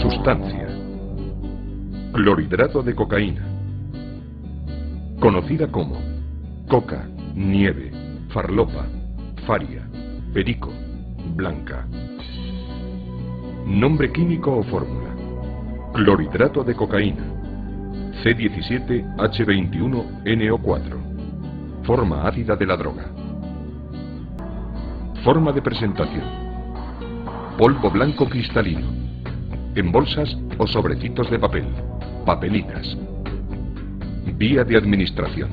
Sustancia. Clorhidrato de cocaína. Conocida como coca, nieve, farlopa, faria, perico, blanca. Nombre químico o fórmula: clorhidrato de cocaína, C17H21NO4. Forma ácida de la droga. Forma de presentación: polvo blanco cristalino, en bolsas o sobrecitos de papel, papelinas. Vía de administración: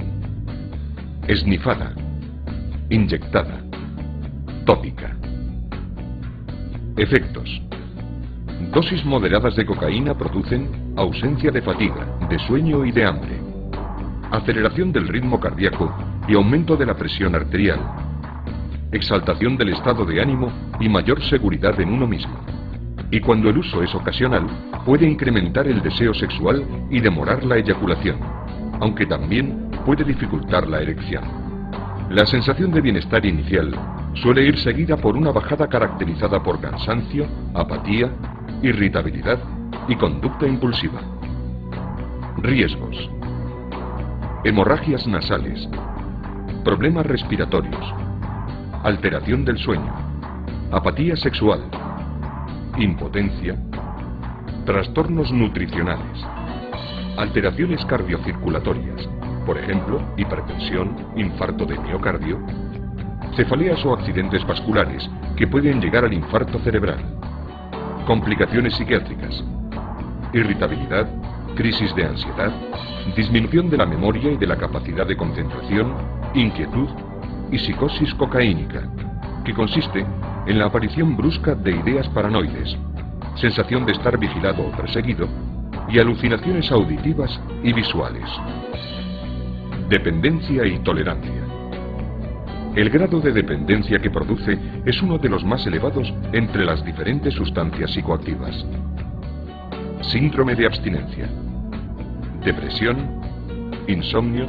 esnifada, inyectada, tópica. Efectos: dosis moderadas de cocaína producen ausencia de fatiga, de sueño y de hambre, aceleración del ritmo cardíaco y aumento de la presión arterial, exaltación del estado de ánimo y mayor seguridad en uno mismo. Y cuando el uso es ocasional, puede incrementar el deseo sexual y demorar la eyaculación, aunque también puede dificultar la erección. La sensación de bienestar inicial suele ir seguida por una bajada caracterizada por cansancio, apatía, irritabilidad y conducta impulsiva. Riesgos: hemorragias nasales, problemas respiratorios, alteración del sueño, apatía sexual, impotencia, trastornos nutricionales, alteraciones cardiocirculatorias, por ejemplo, hipertensión, infarto de miocardio, cefaleas o accidentes vasculares que pueden llegar al infarto cerebral, complicaciones psiquiátricas, irritabilidad, crisis de ansiedad, disminución de la memoria y de la capacidad de concentración, inquietud y psicosis cocaínica, que consiste en la aparición brusca de ideas paranoides, sensación de estar vigilado o perseguido y alucinaciones auditivas y visuales. Dependencia y tolerancia. El grado de dependencia que produce es uno de los más elevados entre las diferentes sustancias psicoactivas. Síndrome de abstinencia, depresión, insomnio,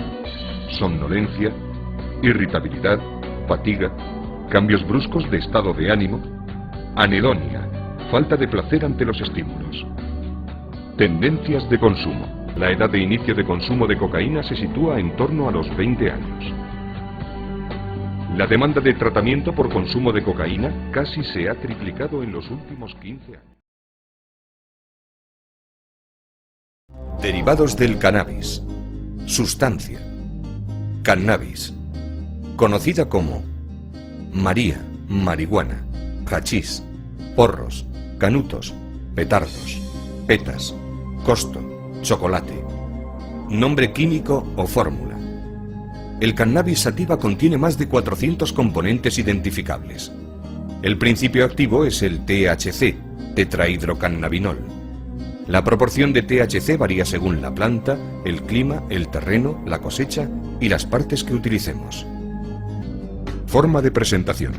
somnolencia, irritabilidad, fatiga, cambios bruscos de estado de ánimo, anedonia, falta de placer ante los estímulos. Tendencias de consumo. La edad de inicio de consumo de cocaína se sitúa en torno a los 20 años. La demanda de tratamiento por consumo de cocaína casi se ha triplicado en los últimos 15 años. Derivados del cannabis. Sustancia. Cannabis. Conocida como María, marihuana, hachís, porros, canutos, petardos, petas, costo, chocolate. Nombre químico o fórmula. El cannabis sativa contiene más de 400 componentes identificables. El principio activo es el THC, tetrahidrocannabinol. La proporción de THC varía según la planta, el clima, el terreno, la cosecha y las partes que utilicemos. Forma de presentación.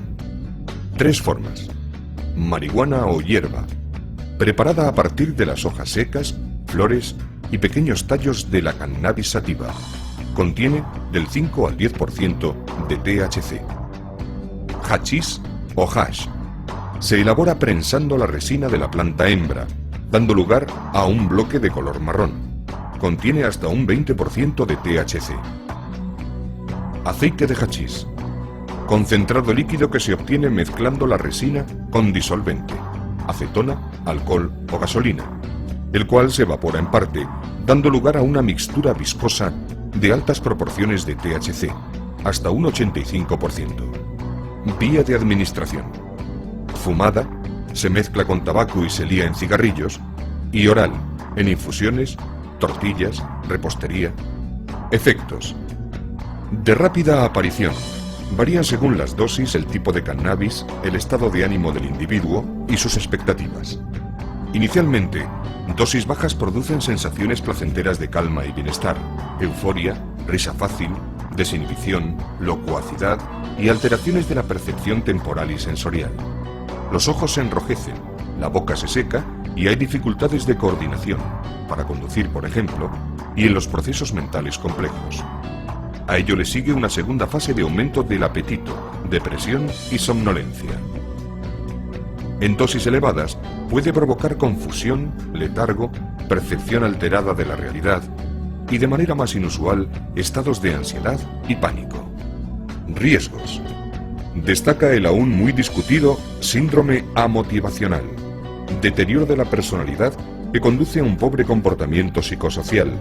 3 formas. Marihuana o hierba, preparada a partir de las hojas secas, flores y pequeños tallos de la cannabis sativa. Contiene del 5 al 10% de THC. Hachís o hash. Se elabora prensando la resina de la planta hembra, dando lugar a un bloque de color marrón. Contiene hasta un 20% de THC. Aceite de hachís. Concentrado líquido que se obtiene mezclando la resina con disolvente, acetona, alcohol o gasolina, el cual se evapora en parte, dando lugar a una mixtura viscosa de altas proporciones de THC, hasta un 85%. Vía de administración. Fumada, se mezcla con tabaco y se lía en cigarrillos, y oral, en infusiones, tortillas, repostería. Efectos. De rápida aparición. Varían según las dosis, el tipo de cannabis, el estado de ánimo del individuo y sus expectativas. Inicialmente, dosis bajas producen sensaciones placenteras de calma y bienestar, euforia, risa fácil, desinhibición, locuacidad y alteraciones de la percepción temporal y sensorial. Los ojos se enrojecen, la boca se seca y hay dificultades de coordinación, para conducir, por ejemplo, y en los procesos mentales complejos. A ello le sigue una segunda fase de aumento del apetito, depresión y somnolencia. En dosis elevadas puede provocar confusión, letargo, percepción alterada de la realidad y, de manera más inusual, estados de ansiedad y pánico. Riesgos. Destaca el aún muy discutido síndrome amotivacional, deterioro de la personalidad que conduce a un pobre comportamiento psicosocial,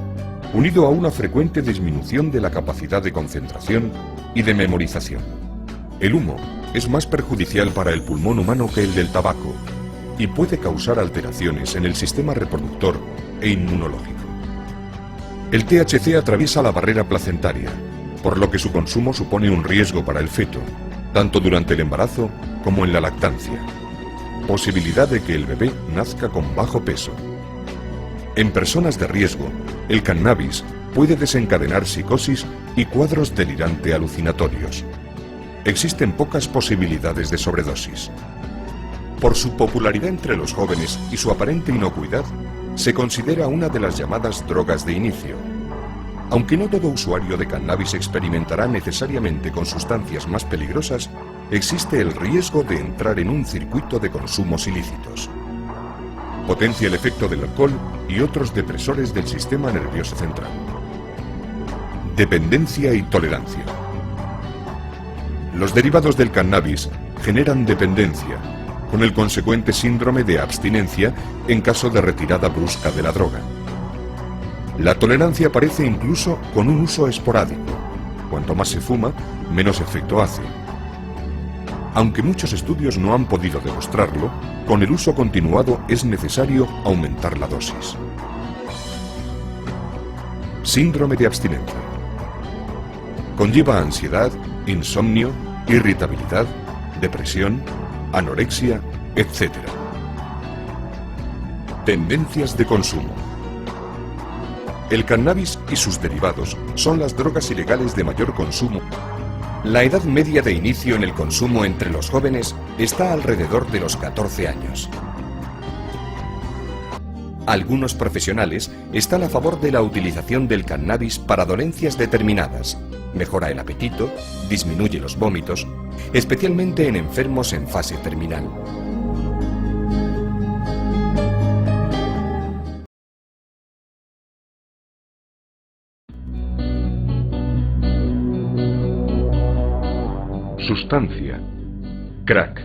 unido a una frecuente disminución de la capacidad de concentración y de memorización. El humo es más perjudicial para el pulmón humano que el del tabaco y puede causar alteraciones en el sistema reproductor e inmunológico. El THC atraviesa la barrera placentaria, por lo que su consumo supone un riesgo para el feto, tanto durante el embarazo como en la lactancia. Posibilidad de que el bebé nazca con bajo peso. En personas de riesgo, el cannabis puede desencadenar psicosis y cuadros delirante alucinatorios. Existen pocas posibilidades de sobredosis. Por su popularidad entre los jóvenes y su aparente inocuidad, se considera una de las llamadas drogas de inicio. Aunque no todo usuario de cannabis experimentará necesariamente con sustancias más peligrosas, existe el riesgo de entrar en un circuito de consumos ilícitos. Potencia el efecto del alcohol y otros depresores del sistema nervioso central. Dependencia y tolerancia. Los derivados del cannabis generan dependencia, con el consecuente síndrome de abstinencia en caso de retirada brusca de la droga. La tolerancia aparece incluso con un uso esporádico. Cuanto más se fuma, menos efecto hace. Aunque muchos estudios no han podido demostrarlo, con el uso continuado es necesario aumentar la dosis. Síndrome de abstinencia. Conlleva ansiedad, insomnio, irritabilidad, depresión, anorexia, etc. Tendencias de consumo. El cannabis y sus derivados son las drogas ilegales de mayor consumo. La edad media de inicio en el consumo entre los jóvenes está alrededor de los 14 años. Algunos profesionales están a favor de la utilización del cannabis para dolencias determinadas. Mejora el apetito, disminuye los vómitos, especialmente en enfermos en fase terminal. Sustancia. Crack.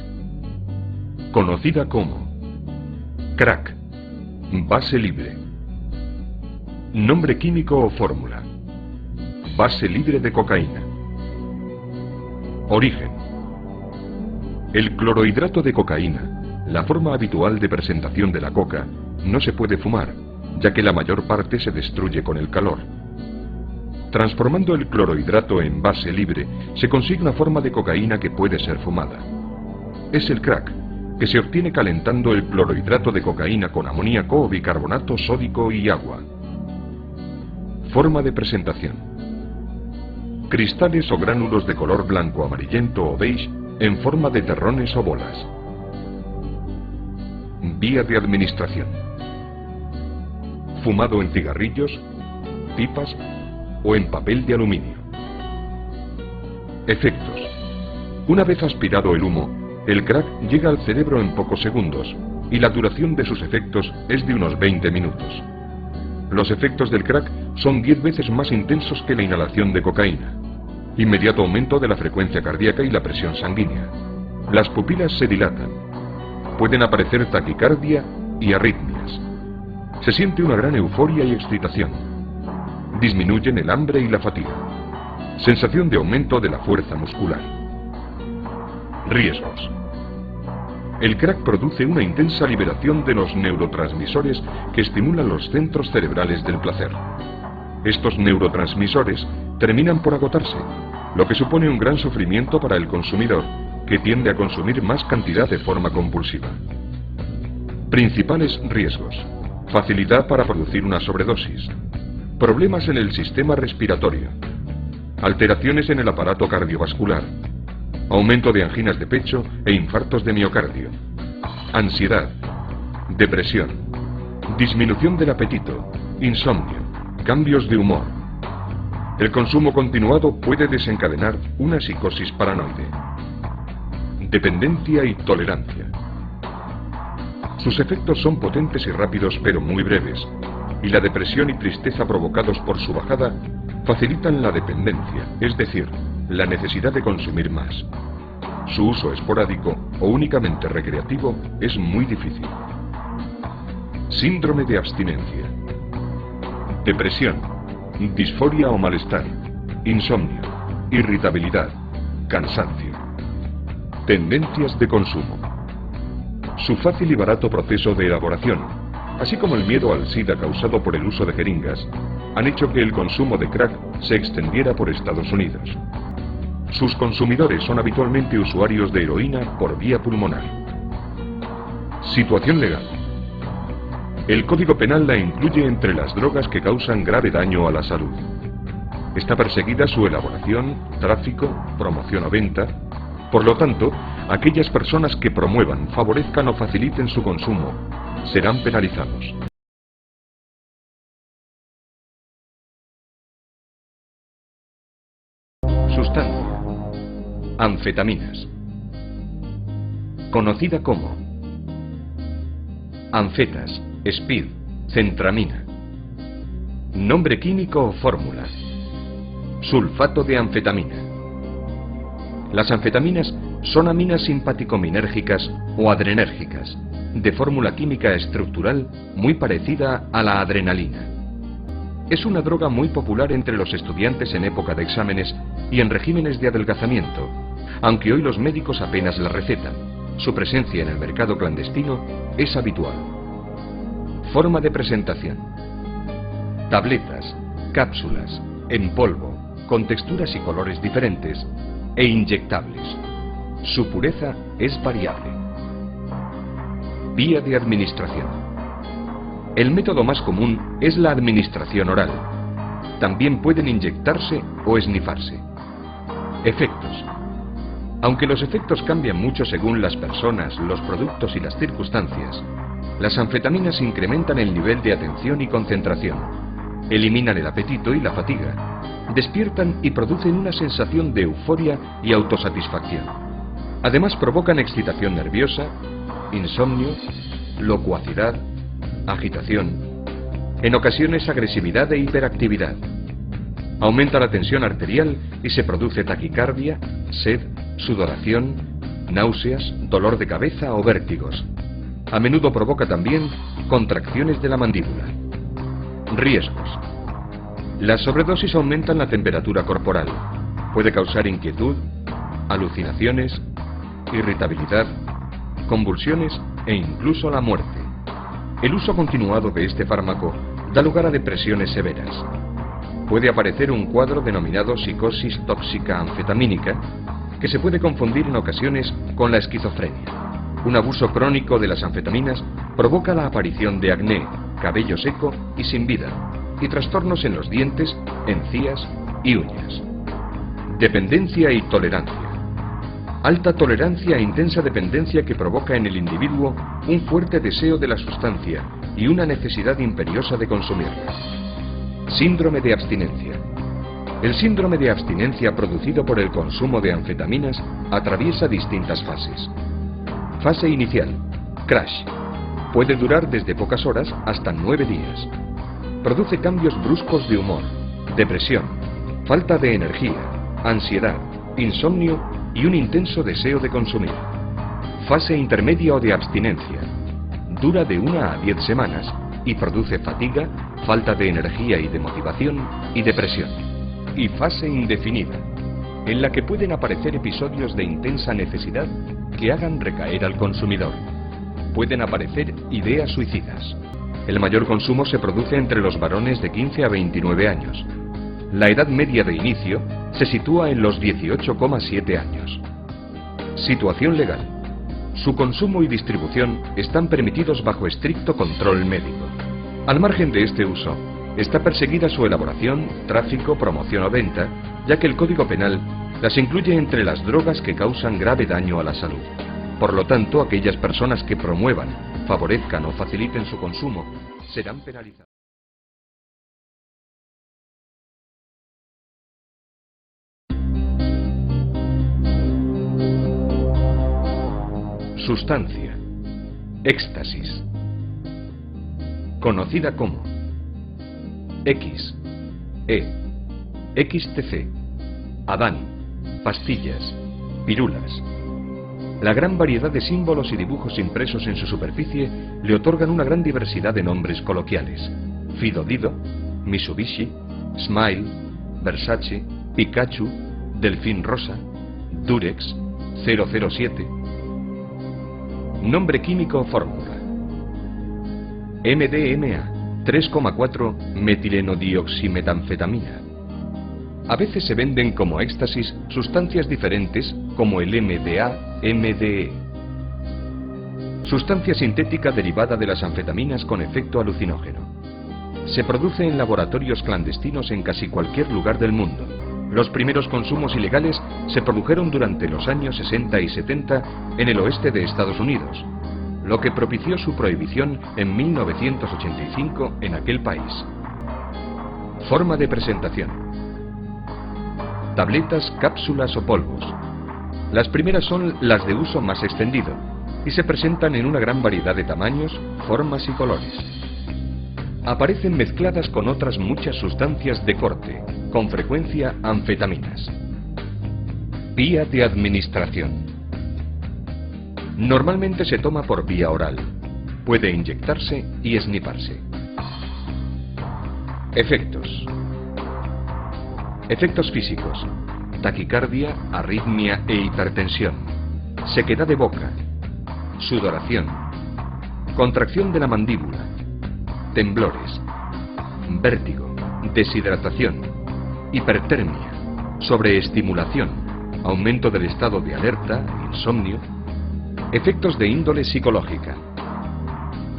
Conocida como crack. Base libre. Nombre químico o fórmula. Base libre de cocaína. Origen. El clorohidrato de cocaína, la forma habitual de presentación de la coca, no se puede fumar, ya que la mayor parte se destruye con el calor. Transformando el clorohidrato en base libre, se consigue una forma de cocaína que puede ser fumada. Es el crack, que se obtiene calentando el clorohidrato de cocaína con amoníaco o bicarbonato sódico y agua. Forma de presentación. Cristales o gránulos de color blanco, amarillento o beige en forma de terrones o bolas. Vía de administración. Fumado en cigarrillos, pipas o en papel de aluminio. Efectos. Una vez aspirado el humo, el crack llega al cerebro en pocos segundos y la duración de sus efectos es de unos 20 minutos. Los efectos del crack son 10 veces más intensos que la inhalación de cocaína. Inmediato aumento de la frecuencia cardíaca y la presión sanguínea. Las pupilas se dilatan. Pueden aparecer taquicardia y arritmias. Se siente una gran euforia y excitación. Disminuyen el hambre y la fatiga. Sensación de aumento de la fuerza muscular. Riesgos. El crack produce una intensa liberación de los neurotransmisores que estimulan los centros cerebrales del placer. Estos neurotransmisores terminan por agotarse, lo que supone un gran sufrimiento para el consumidor, que tiende a consumir más cantidad de forma compulsiva. Principales riesgos. Facilidad para producir una sobredosis. Problemas en el sistema respiratorio. Alteraciones en el aparato cardiovascular. Aumento de anginas de pecho e infartos de miocardio. Ansiedad. Depresión. Disminución del apetito. Insomnio. Cambios de humor. El consumo continuado puede desencadenar una psicosis paranoide. Dependencia y tolerancia. Sus efectos son potentes y rápidos pero muy breves, y la depresión y tristeza provocados por su bajada facilitan la dependencia, es decir, la necesidad de consumir más. Su uso esporádico o únicamente recreativo es muy difícil. Síndrome de abstinencia. Depresión, disforia o malestar, insomnio, irritabilidad, cansancio. Tendencias de consumo. Su fácil y barato proceso de elaboración, así como el miedo al SIDA causado por el uso de jeringas, han hecho que el consumo de crack se extendiera por Estados Unidos. Sus consumidores son habitualmente usuarios de heroína por vía pulmonar. Situación legal. El Código Penal la incluye entre las drogas que causan grave daño a la salud. Está perseguida su elaboración, tráfico, promoción o venta. Por lo tanto, aquellas personas que promuevan, favorezcan o faciliten su consumo serán penalizados. Sustancia. Anfetaminas. Conocida como anfetas, speed, centramina. Nombre químico o fórmula. Sulfato de anfetamina. Las anfetaminas son aminas simpaticominérgicas o adrenérgicas, de fórmula química estructural muy parecida a la adrenalina. Es una droga muy popular entre los estudiantes en época de exámenes y en regímenes de adelgazamiento, aunque hoy los médicos apenas la recetan. Su presencia en el mercado clandestino es habitual. Forma de presentación. Tabletas, cápsulas, en polvo, con texturas y colores diferentes, e inyectables. Su pureza es variable. Vía de administración. El método más común es la administración oral. También pueden inyectarse o esnifarse. Efectos. Aunque los efectos cambian mucho según las personas, los productos y las circunstancias, las anfetaminas incrementan el nivel de atención y concentración, eliminan el apetito y la fatiga, despiertan y producen una sensación de euforia y autosatisfacción. Además provocan excitación nerviosa, insomnio, locuacidad, agitación, en ocasiones agresividad e hiperactividad. Aumenta la tensión arterial y se produce taquicardia, sed, sudoración, náuseas, dolor de cabeza o vértigos. A menudo provoca también contracciones de la mandíbula. Riesgos. Las sobredosis aumentan la temperatura corporal. Puede causar inquietud, alucinaciones, irritabilidad, convulsiones e incluso la muerte. El uso continuado de este fármaco da lugar a depresiones severas. Puede aparecer un cuadro denominado psicosis tóxica anfetamínica, que se puede confundir en ocasiones con la esquizofrenia. Un abuso crónico de las anfetaminas provoca la aparición de acné, cabello seco y sin vida, y trastornos en los dientes, encías y uñas. Dependencia y tolerancia. Alta tolerancia e intensa dependencia que provoca en el individuo un fuerte deseo de la sustancia y una necesidad imperiosa de consumirla. Síndrome de abstinencia. El síndrome de abstinencia producido por el consumo de anfetaminas atraviesa distintas fases. Fase inicial, crash. Puede durar desde pocas horas hasta 9 días. Produce cambios bruscos de humor, depresión, falta de energía, ansiedad, insomnio y un intenso deseo de consumir. Fase intermedia o de abstinencia. Dura de 1 a 10 semanas y produce fatiga, falta de energía y de motivación y depresión. Y fase indefinida, en la que pueden aparecer episodios de intensa necesidad que hagan recaer al consumidor. Pueden aparecer ideas suicidas. El mayor consumo se produce entre los varones de 15 a 29 años. La edad media de inicio se sitúa en los 18,7 años. Situación legal. Su consumo y distribución están permitidos bajo estricto control médico. Al margen de este uso, está perseguida su elaboración, tráfico, promoción o venta, ya que el Código Penal las incluye entre las drogas que causan grave daño a la salud. Por lo tanto, aquellas personas que promuevan, favorezcan o faciliten su consumo serán penalizadas. Sustancia. Éxtasis. Conocida como X, E, XTC, Adán, pastillas, pirulas. La gran variedad de símbolos y dibujos impresos en su superficie le otorgan una gran diversidad de nombres coloquiales: Fido Dido, Mitsubishi, Smile, Versace, Pikachu, Delfín Rosa, Durex, 007. Nombre químico o fórmula: MDMA, 3,4 metilenodioximetanfetamina. A veces se venden como éxtasis sustancias diferentes como el MDA-MDE. Sustancia sintética derivada de las anfetaminas con efecto alucinógeno. Se produce en laboratorios clandestinos en casi cualquier lugar del mundo. Los primeros consumos ilegales se produjeron durante los años 60 y 70 en el oeste de Estados Unidos, lo que propició su prohibición en 1985 en aquel país. Forma de presentación: tabletas, cápsulas o polvos. Las primeras son las de uso más extendido y se presentan en una gran variedad de tamaños, formas y colores. Aparecen mezcladas con otras muchas sustancias de corte, con frecuencia anfetaminas. Vía de administración: normalmente se toma por vía oral. Puede inyectarse y esniparse. Efectos: efectos físicos: taquicardia, arritmia e hipertensión, sequedad de boca, sudoración, contracción de la mandíbula, temblores, vértigo, deshidratación, hipertermia, sobreestimulación, aumento del estado de alerta, insomnio. Efectos de índole psicológica: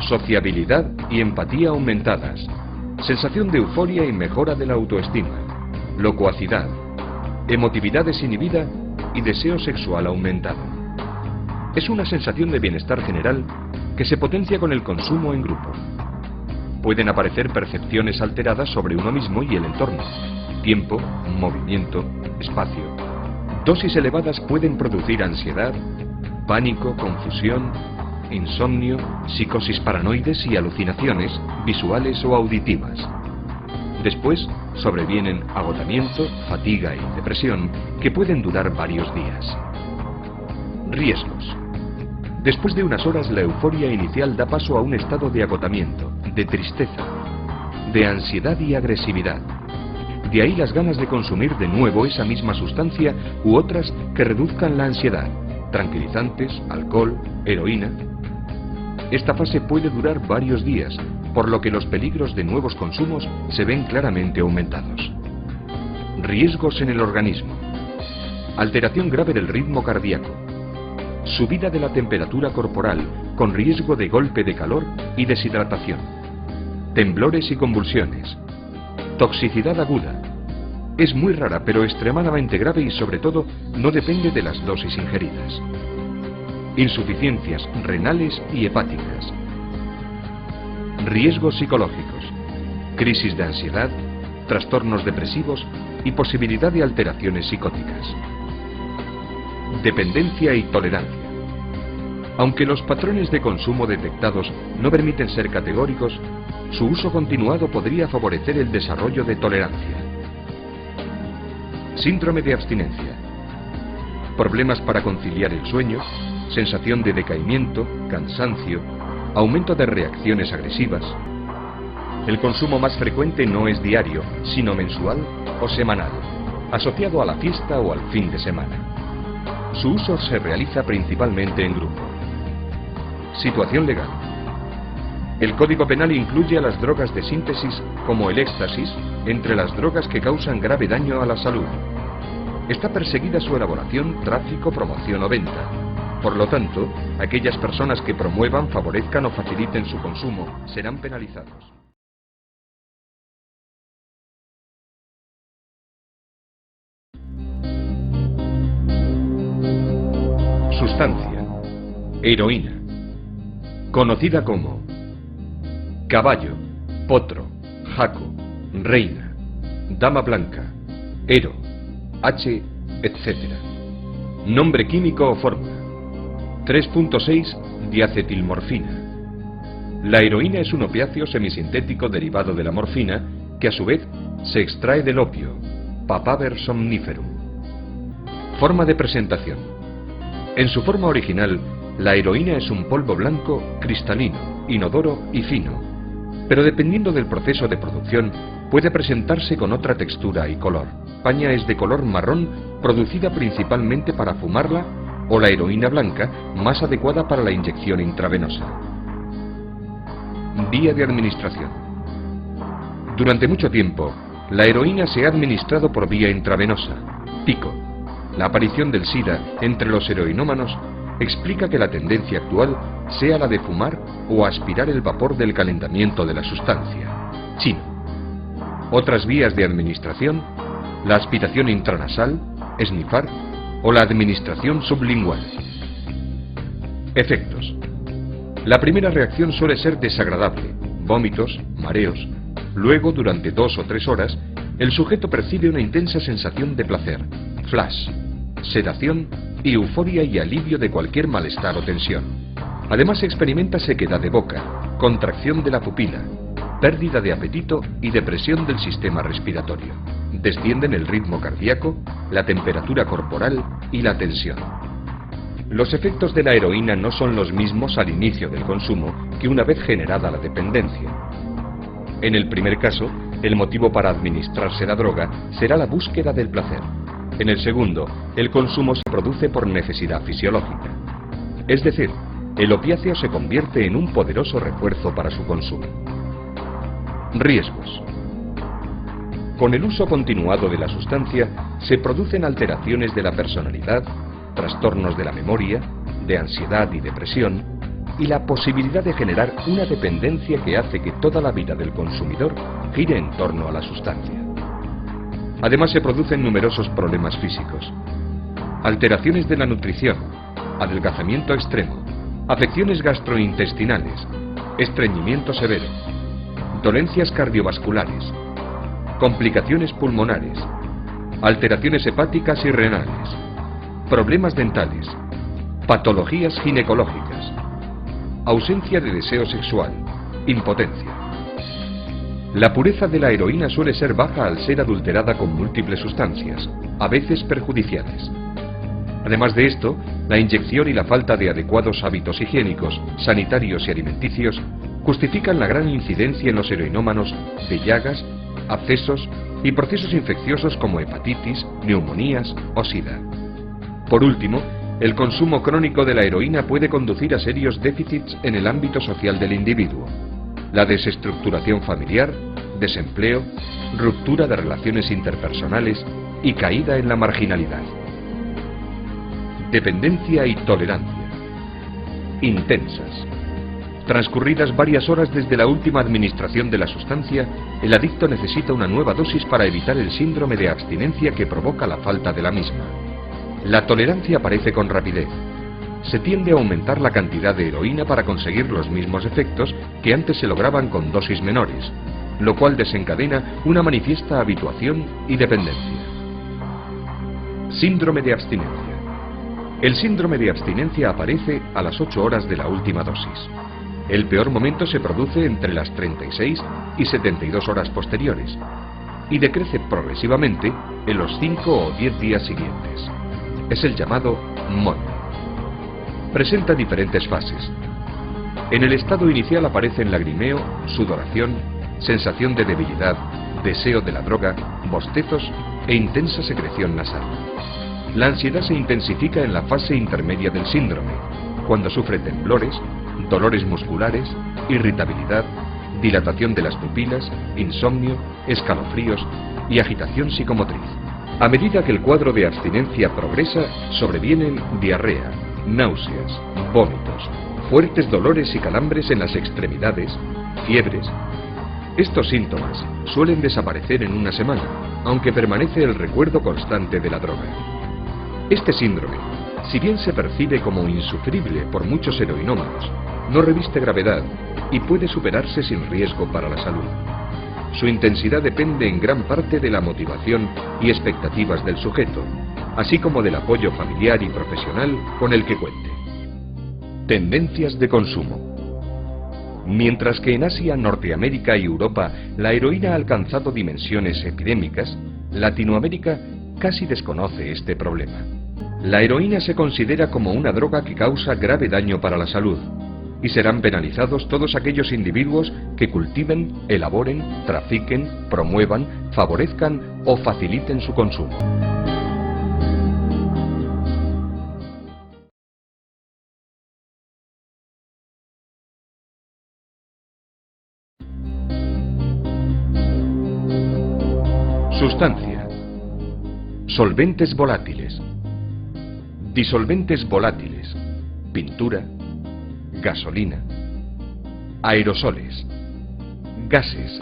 sociabilidad y empatía aumentadas, sensación de euforia y mejora de la autoestima, locuacidad, emotividad desinhibida y deseo sexual aumentado. Es una sensación de bienestar general que se potencia con el consumo en grupo. Pueden aparecer percepciones alteradas sobre uno mismo y el entorno: tiempo, movimiento, espacio. Dosis elevadas pueden producir ansiedad, pánico, confusión, insomnio, psicosis paranoides y alucinaciones visuales o auditivas. Después sobrevienen agotamiento, fatiga y depresión que pueden durar varios días. Riesgos: después de unas horas la euforia inicial da paso a un estado de agotamiento, de tristeza, de ansiedad y agresividad. De ahí las ganas de consumir de nuevo esa misma sustancia u otras que reduzcan la ansiedad: tranquilizantes, alcohol, heroína. Esta fase puede durar varios días, por lo que los peligros de nuevos consumos se ven claramente aumentados. Riesgos en el organismo: alteración grave del ritmo cardíaco, subida de la temperatura corporal con riesgo de golpe de calor y deshidratación, temblores y convulsiones, toxicidad aguda. Es muy rara pero extremadamente grave y sobre todo no depende de las dosis ingeridas. Insuficiencias renales y hepáticas. Riesgos psicológicos: crisis de ansiedad, trastornos depresivos y posibilidad de alteraciones psicóticas. Dependencia y tolerancia. Aunque los patrones de consumo detectados no permiten ser categóricos, su uso continuado podría favorecer el desarrollo de tolerancia. Síndrome de abstinencia. Problemas para conciliar el sueño, sensación de decaimiento, cansancio, aumento de reacciones agresivas. El consumo más frecuente no es diario, sino mensual o semanal, asociado a la fiesta o al fin de semana. Su uso se realiza principalmente en grupo. Situación legal. El Código Penal incluye a las drogas de síntesis como el éxtasis entre las drogas que causan grave daño a la salud. Está perseguida su elaboración, tráfico, promoción o venta. Por lo tanto, aquellas personas que promuevan, favorezcan o faciliten su consumo serán penalizados. Sustancia: heroína. Conocida como caballo, potro, jaco, reina, dama blanca, ero, H, etc. Nombre químico o fórmula: 3.6 diacetilmorfina. La heroína es un opiáceo semisintético derivado de la morfina que a su vez se extrae del opio, Papaver somniferum. Forma de presentación. En su forma original, la heroína es un polvo blanco, cristalino, inodoro y fino, pero dependiendo del proceso de producción, puede presentarse con otra textura y color. Paña es de color marrón, producida principalmente para fumarla, o la heroína blanca, más adecuada para la inyección intravenosa. Vía de administración. Durante mucho tiempo, la heroína se ha administrado por vía intravenosa. Pico. La aparición del SIDA entre los heroinómanos explica que la tendencia actual sea la de fumar o aspirar el vapor del calentamiento de la sustancia. Chino. Otras vías de administración: la aspiración intranasal, snifar, o la administración sublingual. Efectos. La primera reacción suele ser desagradable, vómitos, mareos. Luego, durante 2 o 3 horas, el sujeto percibe una intensa sensación de placer, flash, sedación y euforia y alivio de cualquier malestar o tensión. Además experimenta sequedad de boca, contracción de la pupila, pérdida de apetito y depresión del sistema respiratorio. Descienden el ritmo cardíaco, la temperatura corporal y la tensión. Los efectos de la heroína no son los mismos al inicio del consumo que una vez generada la dependencia. En el primer caso, el motivo para administrarse la droga será la búsqueda del placer. En el segundo, el consumo se produce por necesidad fisiológica. Es decir, el opiáceo se convierte en un poderoso refuerzo para su consumo. Riesgos. Con el uso continuado de la sustancia se producen alteraciones de la personalidad, trastornos de la memoria, de ansiedad y depresión, y la posibilidad de generar una dependencia que hace que toda la vida del consumidor gire en torno a la sustancia. Además se producen numerosos problemas físicos: alteraciones de la nutrición, adelgazamiento extremo, afecciones gastrointestinales, estreñimiento severo, dolencias cardiovasculares, complicaciones pulmonares, alteraciones hepáticas y renales, problemas dentales, patologías ginecológicas, ausencia de deseo sexual, impotencia. La pureza de la heroína suele ser baja al ser adulterada con múltiples sustancias, a veces perjudiciales. Además de esto, la inyección y la falta de adecuados hábitos higiénicos, sanitarios y alimenticios justifican la gran incidencia en los heroinómanos de llagas, abscesos y procesos infecciosos como hepatitis, neumonías o SIDA. Por último, el consumo crónico de la heroína puede conducir a serios déficits en el ámbito social del individuo: la desestructuración familiar, desempleo, ruptura de relaciones interpersonales y caída en la marginalidad. Dependencia y tolerancia. Intensas. Transcurridas varias horas desde la última administración de la sustancia, el adicto necesita una nueva dosis para evitar el síndrome de abstinencia que provoca la falta de la misma. La tolerancia aparece con rapidez. Se tiende a aumentar la cantidad de heroína para conseguir los mismos efectos que antes se lograban con dosis menores, lo cual desencadena una manifiesta habituación y dependencia. Síndrome de abstinencia. El síndrome de abstinencia aparece a las 8 horas de la última dosis. El peor momento se produce entre las 36 y 72 horas posteriores y decrece progresivamente en los 5 o 10 días siguientes. Es el llamado MON. Presenta diferentes fases. En el estado inicial aparecen lagrimeo, sudoración, sensación de debilidad, deseo de la droga, bostezos e intensa secreción nasal. La ansiedad se intensifica en la fase intermedia del síndrome, cuando sufre temblores, dolores musculares, irritabilidad, dilatación de las pupilas, insomnio, escalofríos y agitación psicomotriz. A medida que el cuadro de abstinencia progresa, sobrevienen diarrea, náuseas, vómitos, fuertes dolores y calambres en las extremidades, fiebres. Estos síntomas suelen desaparecer en una semana, aunque permanece el recuerdo constante de la droga. Este síndrome, si bien se percibe como insufrible por muchos heroinómanos, no reviste gravedad y puede superarse sin riesgo para la salud. Su intensidad depende en gran parte de la motivación y expectativas del sujeto, así como del apoyo familiar y profesional con el que cuente. Tendencias de consumo. Mientras que en Asia, Norteamérica y Europa la heroína ha alcanzado dimensiones epidémicas, Latinoamérica casi desconoce este problema. La heroína se considera como una droga que causa grave daño para la salud, y serán penalizados todos aquellos individuos que cultiven, elaboren, trafiquen, promuevan, favorezcan o faciliten su consumo. Sustancia. Solventes volátiles. Disolventes volátiles. Pintura. Gasolina. Aerosoles. Gases.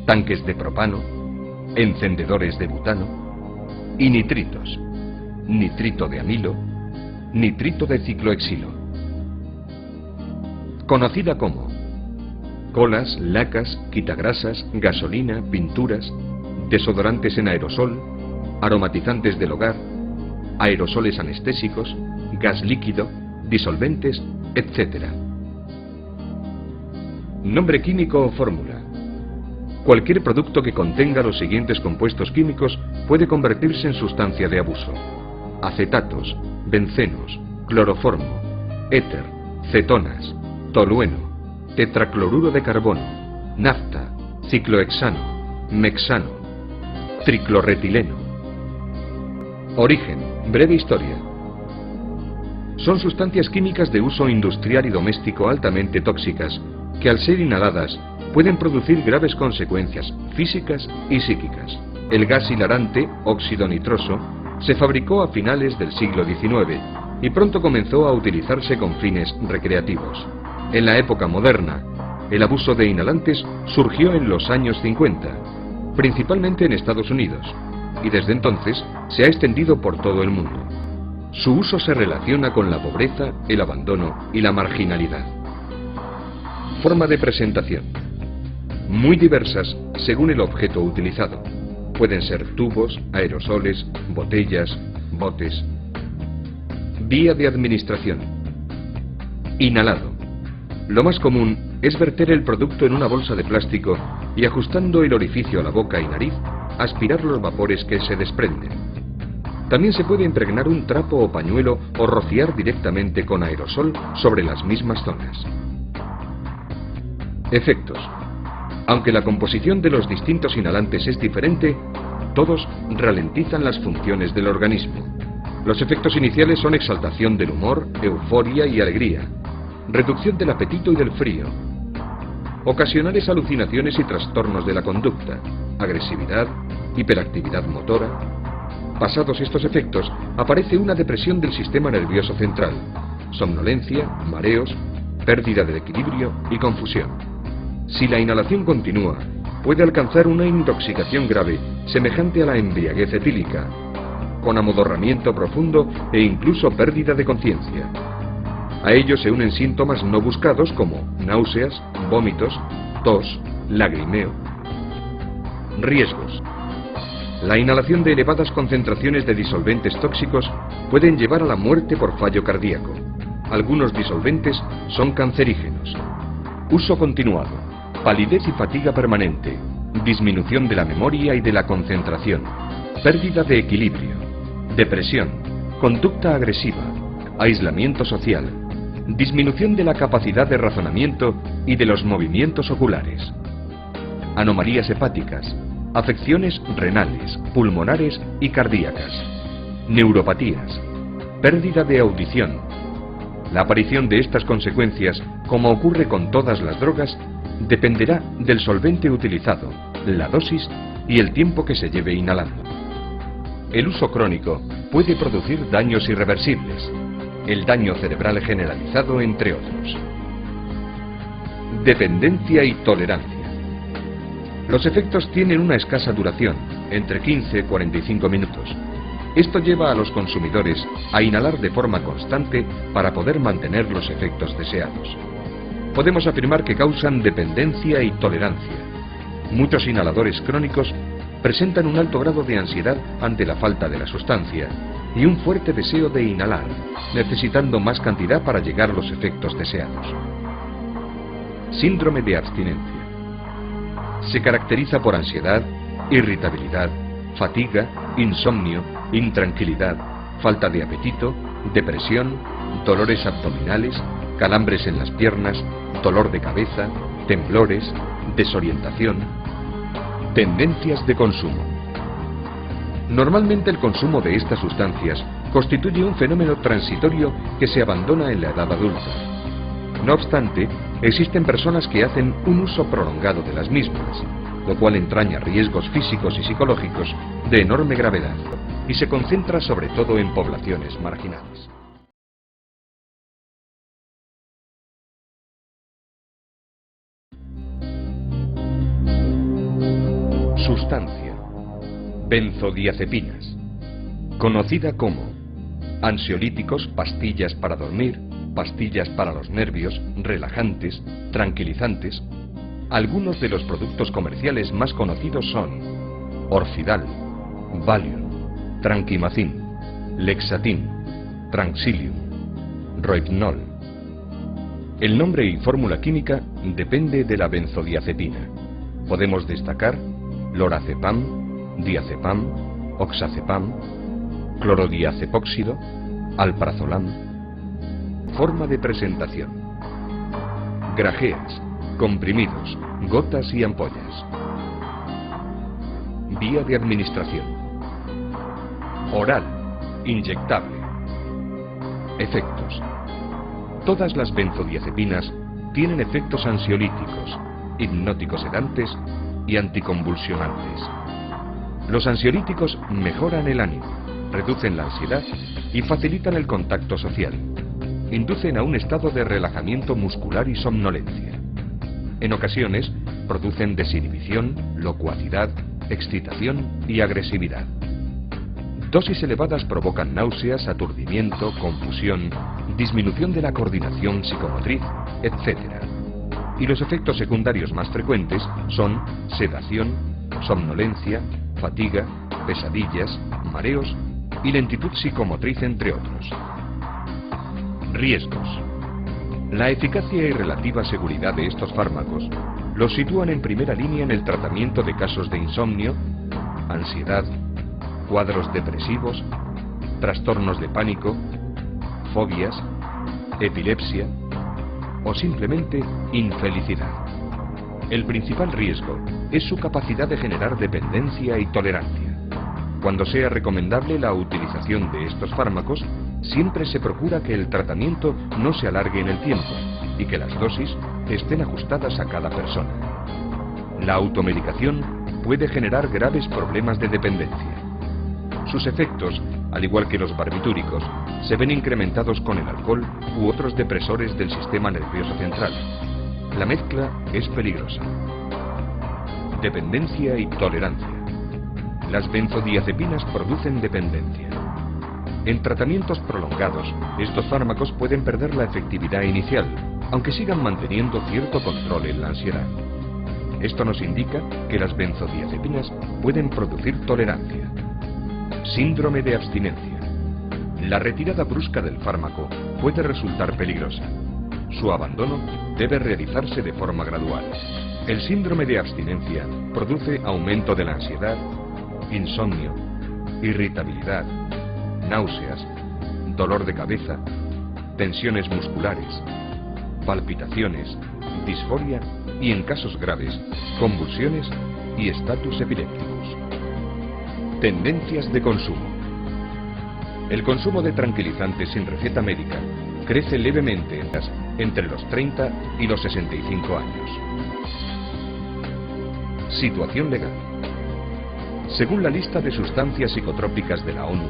Tanques de propano. Encendedores de butano. Y nitritos. Nitrito de amilo. Nitrito de ciclohexilo. Conocida como colas, lacas, quitagrasas, gasolina, pinturas, desodorantes en aerosol, aromatizantes del hogar, aerosoles anestésicos, gas líquido, disolventes, etc. Nombre químico o fórmula. Cualquier producto que contenga los siguientes compuestos químicos puede convertirse en sustancia de abuso: acetatos, bencenos, cloroformo, éter, cetonas, tolueno, tetracloruro de carbono, nafta, ciclohexano, mexano, triclorretileno. Origen, breve historia. Son sustancias químicas de uso industrial y doméstico altamente tóxicas que al ser inhaladas pueden producir graves consecuencias físicas y psíquicas. El gas hilarante, óxido nitroso, se fabricó a finales del siglo XIX y pronto comenzó a utilizarse con fines recreativos. En la época moderna, el abuso de inhalantes surgió en los años 50, principalmente en Estados Unidos, y desde entonces se ha extendido por todo el mundo. Su uso se relaciona con la pobreza, el abandono y la marginalidad. Forma de presentación. Muy diversas según el objeto utilizado. Pueden ser tubos, aerosoles, botellas, botes. Vía de administración. Inhalado. Lo más común es verter el producto en una bolsa de plástico y, ajustando el orificio a la boca y nariz, aspirar los vapores que se desprenden. También se puede impregnar un trapo o pañuelo o rociar directamente con aerosol sobre las mismas zonas. Efectos. Aunque la composición de los distintos inhalantes es diferente, todos ralentizan las funciones del organismo. Los efectos iniciales son exaltación del humor, euforia y alegría, reducción del apetito y del frío, ocasionales alucinaciones y trastornos de la conducta, agresividad, hiperactividad motora. Pasados estos efectos, aparece una depresión del sistema nervioso central, somnolencia, mareos, pérdida del equilibrio y confusión. Si la inhalación continúa, puede alcanzar una intoxicación grave semejante a la embriaguez etílica, con amodorramiento profundo e incluso pérdida de conciencia. A ello se unen síntomas no buscados como náuseas, vómitos, tos, lagrimeo. Riesgos. La inhalación de elevadas concentraciones de disolventes tóxicos pueden llevar a la muerte por fallo cardíaco. Algunos disolventes son cancerígenos. Uso continuado. Palidez y fatiga permanente. Disminución de la memoria y de la concentración. Pérdida de equilibrio. Depresión. Conducta agresiva. Aislamiento social. Disminución de la capacidad de razonamiento y de los movimientos oculares. Anomalías hepáticas. Afecciones renales, pulmonares y cardíacas. Neuropatías. Pérdida de audición. La aparición de estas consecuencias, como ocurre con todas las drogas, dependerá del solvente utilizado, la dosis y el tiempo que se lleve inhalando. El uso crónico puede producir daños irreversibles, el daño cerebral generalizado, entre otros. Dependencia y tolerancia. Los efectos tienen una escasa duración, entre 15 y 45 minutos. Esto lleva a los consumidores a inhalar de forma constante para poder mantener los efectos deseados. Podemos afirmar que causan dependencia y tolerancia. Muchos inhaladores crónicos presentan un alto grado de ansiedad ante la falta de la sustancia y un fuerte deseo de inhalar, necesitando más cantidad para llegar a los efectos deseados. Síndrome de abstinencia. Se caracteriza por ansiedad, irritabilidad, fatiga, insomnio, intranquilidad, falta de apetito, depresión, dolores abdominales, calambres en las piernas, dolor de cabeza, temblores, desorientación. Tendencias de consumo. Normalmente el consumo de estas sustancias constituye un fenómeno transitorio que se abandona en la edad adulta. No obstante, existen personas que hacen un uso prolongado de las mismas, lo cual entraña riesgos físicos y psicológicos de enorme gravedad y se concentra sobre todo en poblaciones marginales. Sustancia. Benzodiazepinas. Conocida como ansiolíticos, pastillas para dormir, pastillas para los nervios, relajantes, tranquilizantes. Algunos de los productos comerciales más conocidos son Orfidal, Valium, Tranquimacin, Lexatin, Tranxilium, Rohypnol. El nombre y fórmula química depende de la benzodiazepina. Podemos destacar lorazepam, diazepam, oxazepam, clorodiazepóxido, alprazolam. Forma de presentación. Grajeas, comprimidos, gotas y ampollas. Vía de administración. Oral, inyectable. Efectos. Todas las benzodiazepinas tienen efectos ansiolíticos, hipnóticos sedantes y anticonvulsionantes. Los ansiolíticos mejoran el ánimo, reducen la ansiedad y facilitan el contacto social. Inducen a un estado de relajamiento muscular y somnolencia. En ocasiones, producen desinhibición, locuacidad, excitación y agresividad. Dosis elevadas provocan náuseas, aturdimiento, confusión, disminución de la coordinación psicomotriz, etc. Y los efectos secundarios más frecuentes son sedación, somnolencia, fatiga, pesadillas, mareos y lentitud psicomotriz, entre otros. Riesgos. La eficacia y relativa seguridad de estos fármacos los sitúan en primera línea en el tratamiento de casos de insomnio, ansiedad, cuadros depresivos, trastornos de pánico, fobias, epilepsia o simplemente infelicidad. El principal riesgo es su capacidad de generar dependencia y tolerancia. Cuando sea recomendable la utilización de estos fármacos, siempre se procura que el tratamiento no se alargue en el tiempo y que las dosis estén ajustadas a cada persona. La automedicación puede generar graves problemas de dependencia. Sus efectos, al igual que los barbitúricos, se ven incrementados con el alcohol u otros depresores del sistema nervioso central. La mezcla es peligrosa. Dependencia y tolerancia. Las benzodiazepinas producen dependencia. En tratamientos prolongados, estos fármacos pueden perder la efectividad inicial, aunque sigan manteniendo cierto control en la ansiedad. Esto nos indica que las benzodiazepinas pueden producir tolerancia. Síndrome de abstinencia. La retirada brusca del fármaco puede resultar peligrosa. Su abandono debe realizarse de forma gradual. El síndrome de abstinencia produce aumento de la ansiedad, insomnio, irritabilidad, náuseas, dolor de cabeza, tensiones musculares, palpitaciones, disforia y, en casos graves, convulsiones y estatus epilépticos. Tendencias de consumo. El consumo de tranquilizantes sin receta médica crece levemente entre los 30 y los 65 años. Situación legal. Según la lista de sustancias psicotrópicas de la ONU,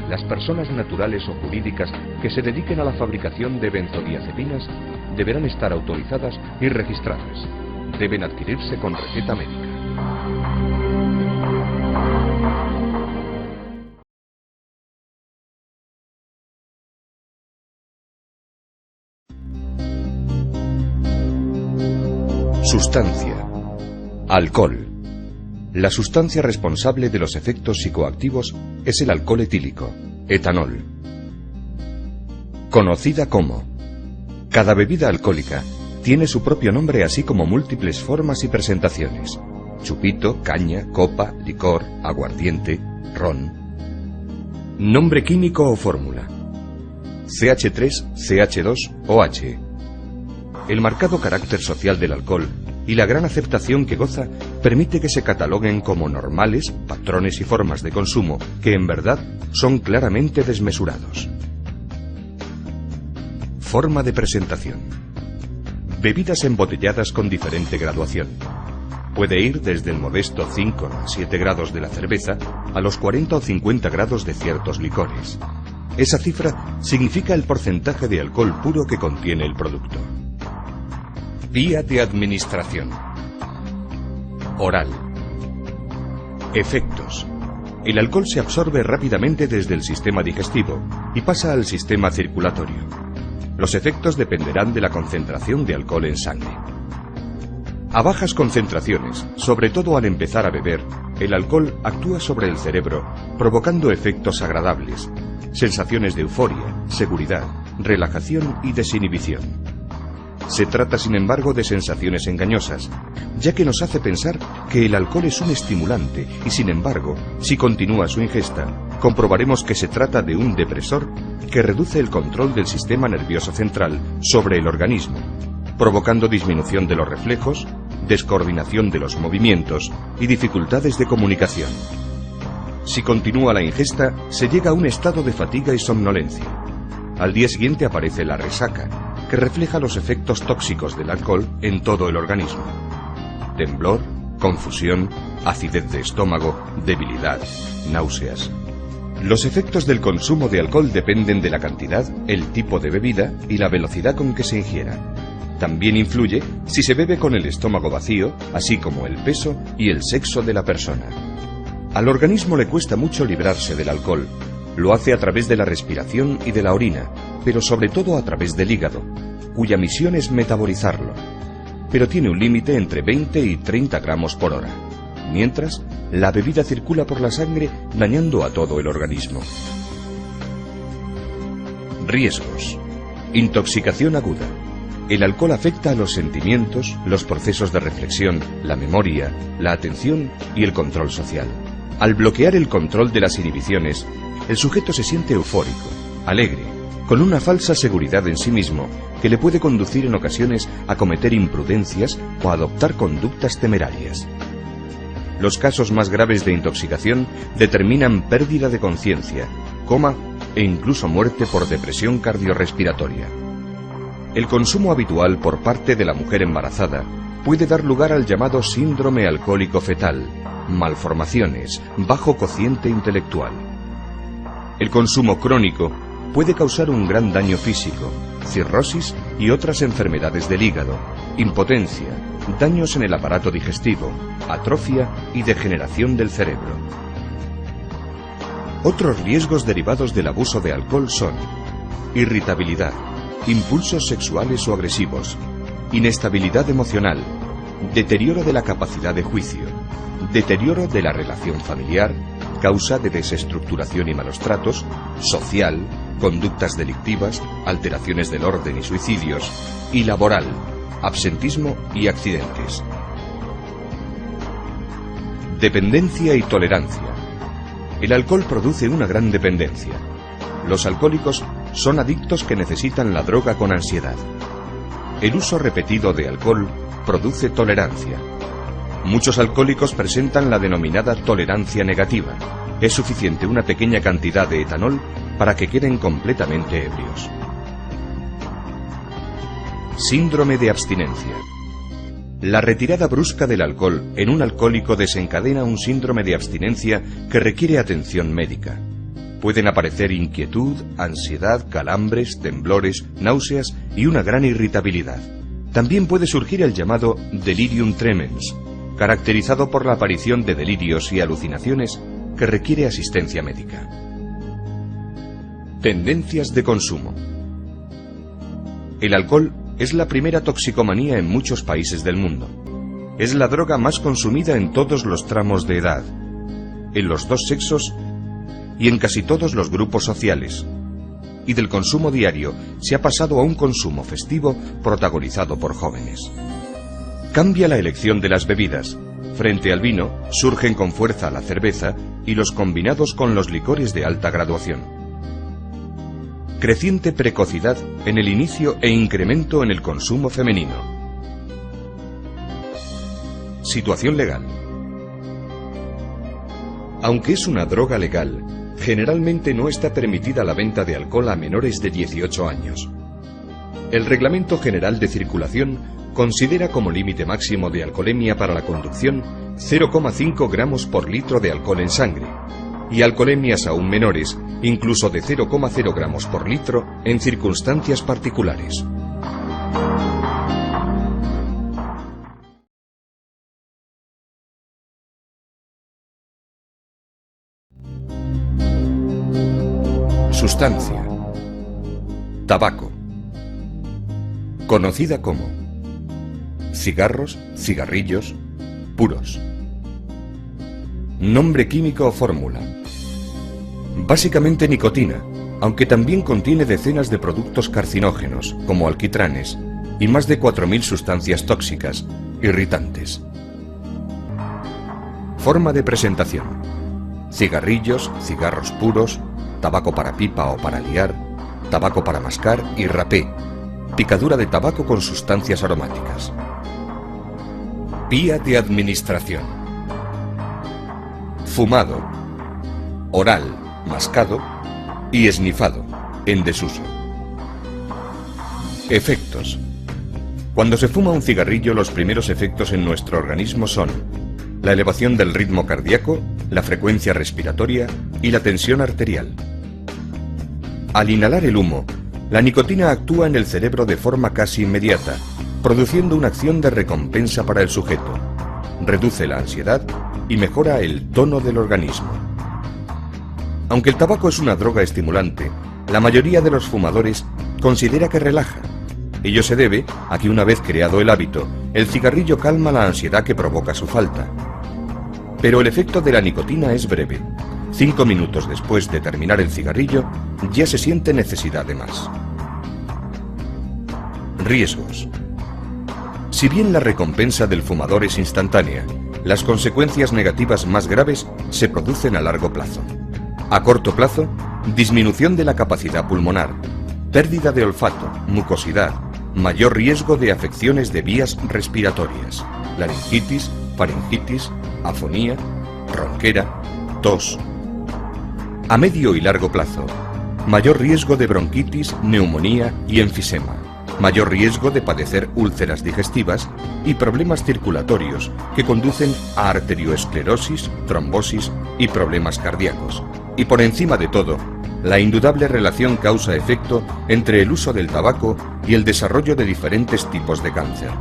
las personas naturales o jurídicas que se dediquen a la fabricación de benzodiazepinas deberán estar autorizadas y registradas. Deben adquirirse con receta médica. Sustancia. Alcohol. La sustancia responsable de los efectos psicoactivos es el alcohol etílico, etanol. Conocida como. Cada bebida alcohólica tiene su propio nombre, así como múltiples formas y presentaciones: chupito, caña, copa, licor, aguardiente, ron. Nombre químico o fórmula: CH3, CH2, OH. El marcado carácter social del alcohol y la gran aceptación que goza permite que se cataloguen como normales patrones y formas de consumo que en verdad son claramente desmesurados. Forma de presentación: bebidas embotelladas con diferente graduación. Puede ir desde el modesto 5 a 7 grados de la cerveza a los 40 o 50 grados de ciertos licores. Esa cifra significa el porcentaje de alcohol puro que contiene el producto. Vía de administración: oral. Efectos: el alcohol se absorbe rápidamente desde el sistema digestivo y pasa al sistema circulatorio. Los efectos dependerán de la concentración de alcohol en sangre. A bajas concentraciones, sobre todo al empezar a beber, el alcohol actúa sobre el cerebro, provocando efectos agradables, sensaciones de euforia, seguridad, relajación y desinhibición. Se trata, sin embargo, de sensaciones engañosas, ya que nos hace pensar que el alcohol es un estimulante y, sin embargo, si continúa su ingesta, comprobaremos que se trata de un depresor que reduce el control del sistema nervioso central sobre el organismo, provocando disminución de los reflejos, descoordinación de los movimientos y dificultades de comunicación. Si continúa la ingesta, se llega a un estado de fatiga y somnolencia. Al día siguiente aparece la resaca, que refleja los efectos tóxicos del alcohol en todo el organismo: temblor, confusión, acidez de estómago, debilidad, náuseas. Los efectos del consumo de alcohol dependen de la cantidad, el tipo de bebida y la velocidad con que se ingiera. También influye si se bebe con el estómago vacío, así como el peso y el sexo de la persona. Al organismo le cuesta mucho librarse del alcohol. Lo hace a través de la respiración y de la orina, pero sobre todo a través del hígado, cuya misión es metabolizarlo. Pero tiene un límite entre 20 y 30 gramos por hora. Mientras, la bebida circula por la sangre, dañando a todo el organismo. Riesgos: intoxicación aguda. El alcohol afecta a los sentimientos, los procesos de reflexión, la memoria, la atención y el control social. Al bloquear el control de las inhibiciones, el sujeto se siente eufórico, alegre, con una falsa seguridad en sí mismo que le puede conducir en ocasiones a cometer imprudencias o a adoptar conductas temerarias. Los casos más graves de intoxicación determinan pérdida de conciencia, coma e incluso muerte por depresión cardiorrespiratoria. El consumo habitual por parte de la mujer embarazada puede dar lugar al llamado síndrome alcohólico fetal, malformaciones, bajo cociente intelectual. El consumo crónico puede causar un gran daño físico, cirrosis y otras enfermedades del hígado, impotencia, daños en el aparato digestivo, atrofia y degeneración del cerebro. Otros riesgos derivados del abuso de alcohol son irritabilidad, impulsos sexuales o agresivos, inestabilidad emocional, deterioro de la capacidad de juicio, deterioro de la relación familiar, causa de desestructuración y malos tratos, social, conductas delictivas, alteraciones del orden y suicidios, y laboral, absentismo y accidentes. Dependencia y tolerancia. El alcohol produce una gran dependencia. Los alcohólicos son adictos que necesitan la droga con ansiedad. El uso repetido de alcohol produce tolerancia. Muchos alcohólicos presentan la denominada tolerancia negativa. Es suficiente una pequeña cantidad de etanol para que queden completamente ebrios. Síndrome de abstinencia. La retirada brusca del alcohol en un alcohólico desencadena un síndrome de abstinencia que requiere atención médica. Pueden aparecer inquietud, ansiedad, calambres, temblores, náuseas y una gran irritabilidad. También puede surgir el llamado delirium tremens, caracterizado por la aparición de delirios y alucinaciones que requiere asistencia médica. Tendencias de consumo. El alcohol es la primera toxicomanía en muchos países del mundo. es la droga más consumida en todos los tramos de edad, en los dos sexos y en casi todos los grupos sociales. Y del consumo diario se ha pasado a un consumo festivo protagonizado por jóvenes. Cambia la elección de las bebidas. Frente al vino, surgen con fuerza la cerveza y los combinados con los licores de alta graduación. Creciente precocidad en el inicio e incremento en el consumo femenino. Situación legal. Aunque es una droga legal, generalmente no está permitida la venta de alcohol a menores de 18 años. El Reglamento General de Circulación considera como límite máximo de alcoholemia para la conducción 0,5 gramos por litro de alcohol en sangre, y alcoholemias aún menores, incluso de 0,0 gramos por litro, en circunstancias particulares. Sustancia. Tabaco. Conocida como cigarros, cigarrillos, puros. Nombre químico o fórmula. Básicamente nicotina, aunque también contiene decenas de productos carcinógenos, como alquitranes, y más de 4.000 sustancias tóxicas, irritantes. Forma de presentación. Cigarrillos, cigarros puros, tabaco para pipa o para liar, tabaco para mascar y rapé, picadura de tabaco con sustancias aromáticas. Vía de administración. Fumado, oral, mascado y esnifado, en desuso. Efectos. Cuando se fuma un cigarrillo, los primeros efectos en nuestro organismo son la elevación del ritmo cardíaco, la frecuencia respiratoria y la tensión arterial. Al inhalar el humo, la nicotina actúa en el cerebro de forma casi inmediata, produciendo una acción de recompensa para el sujeto. Reduce la ansiedad y mejora el tono del organismo. Aunque el tabaco es una droga estimulante, la mayoría de los fumadores considera que relaja. Ello se debe a que una vez creado el hábito, el cigarrillo calma la ansiedad que provoca su falta. Pero el efecto de la nicotina es breve. 5 minutos después de terminar el cigarrillo, ya se siente necesidad de más. Riesgos. Si bien la recompensa del fumador es instantánea, las consecuencias negativas más graves se producen a largo plazo. A corto plazo, disminución de la capacidad pulmonar, pérdida de olfato, mucosidad, mayor riesgo de afecciones de vías respiratorias, laringitis, faringitis, afonía, ronquera, tos. A medio y largo plazo, mayor riesgo de bronquitis, neumonía y enfisema, mayor riesgo de padecer úlceras digestivas y problemas circulatorios que conducen a arterioesclerosis, trombosis y problemas cardíacos. Y por encima de todo, la indudable relación causa-efecto entre el uso del tabaco y el desarrollo de diferentes tipos de cáncer.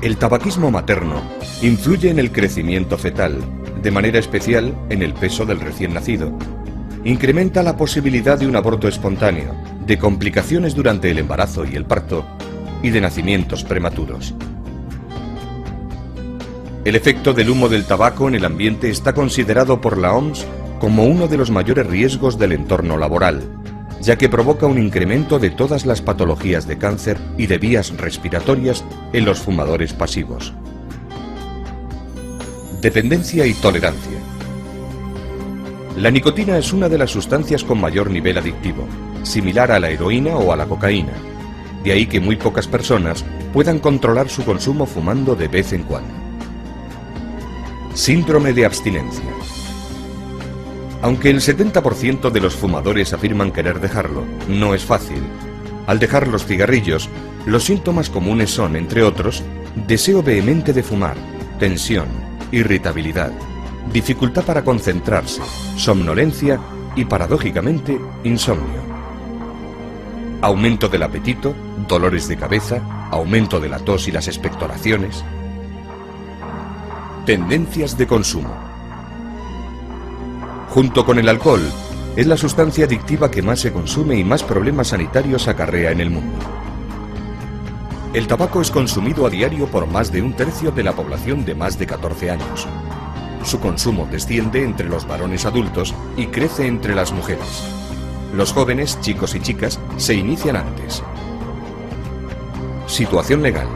El tabaquismo materno influye en el crecimiento fetal, de manera especial en el peso del recién nacido. Incrementa la posibilidad de un aborto espontáneo, de complicaciones durante el embarazo y el parto, y de nacimientos prematuros. El efecto del humo del tabaco en el ambiente está considerado por la OMS como uno de los mayores riesgos del entorno laboral, ya que provoca un incremento de todas las patologías de cáncer y de vías respiratorias en los fumadores pasivos. Dependencia y tolerancia. La nicotina es una de las sustancias con mayor nivel adictivo, similar a la heroína o a la cocaína. De ahí que muy pocas personas puedan controlar su consumo fumando de vez en cuando. Síndrome de abstinencia. Aunque el 70% de los fumadores afirman querer dejarlo, no es fácil. Al dejar los cigarrillos, los síntomas comunes son, entre otros, deseo vehemente de fumar, tensión, irritabilidad, dificultad para concentrarse, somnolencia y, paradójicamente, insomnio. Aumento del apetito, dolores de cabeza, aumento de la tos y las expectoraciones. Tendencias de consumo. Junto con el alcohol, es la sustancia adictiva que más se consume y más problemas sanitarios acarrea en el mundo. El tabaco es consumido a diario por más de un tercio de la población de más de 14 años. Su consumo desciende entre los varones adultos y crece entre las mujeres. Los jóvenes, chicos y chicas, se inician antes. Situación legal.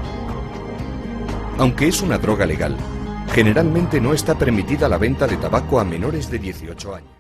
Aunque es una droga legal, generalmente no está permitida la venta de tabaco a menores de 18 años.